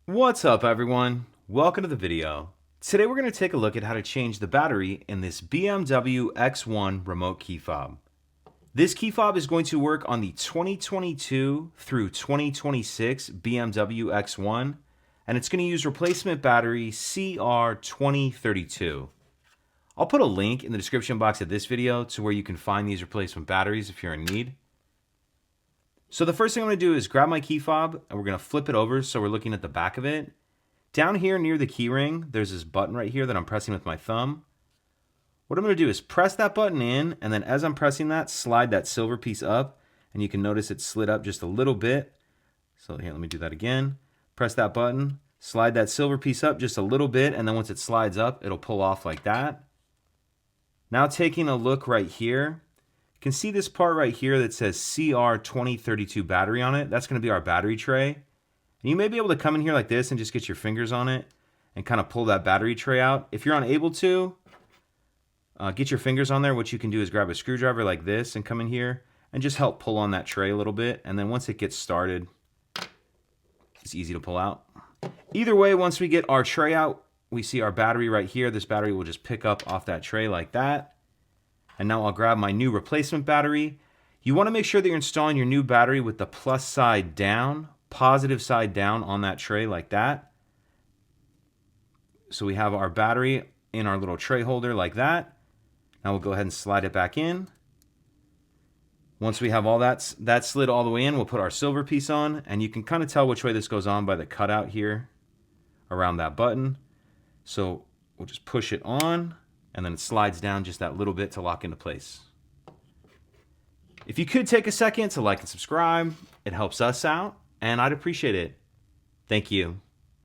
What's up everyone? Welcome to the video. Today we're going to take a look at how to change the battery in this BMW X1 remote key fob. This key fob is going to work on the 2022 through 2026 BMW X1 and it's going to use replacement battery CR2032. I'll put a link in the description box of this video to where you can find these replacement batteries if you're in need. So the first thing I'm going to do is grab my key fob and we're going to flip it over so we're looking at the back of it. Down here near the key ring, there's this button right here that I'm pressing with my thumb. What I'm going to do is press that button in, and then as I'm pressing that, slide that silver piece up, and you can notice it slid up just a little bit. So here, let me do that again. Press that button, slide that silver piece up just a little bit, and then once it slides up, it'll pull off like that. Now taking a look right here, you can see this part right here that says CR2032 battery on it. That's going to be our battery tray. And you may be able to come in here like this and just get your fingers on it and kind of pull that battery tray out. If you're unable to, get your fingers on there. What you can do is grab a screwdriver like this and come in here and just help pull on that tray a little bit. And then once it gets started, it's easy to pull out. Either way, once we get our tray out, we see our battery right here. This battery will just pick up off that tray like that. And now I'll grab my new replacement battery. You want to make sure that you're installing your new battery with the plus side down, positive side down on that tray like that. So we have our battery in our little tray holder like that. Now we'll go ahead and slide it back in. Once we have all that slid all the way in, we'll put our silver piece on, and you can kind of tell which way this goes on by the cutout here around that button. So we'll just push it on, and then it slides down just that little bit to lock into place. If you could take a second to like and subscribe, it helps us out, and I'd appreciate it. Thank you.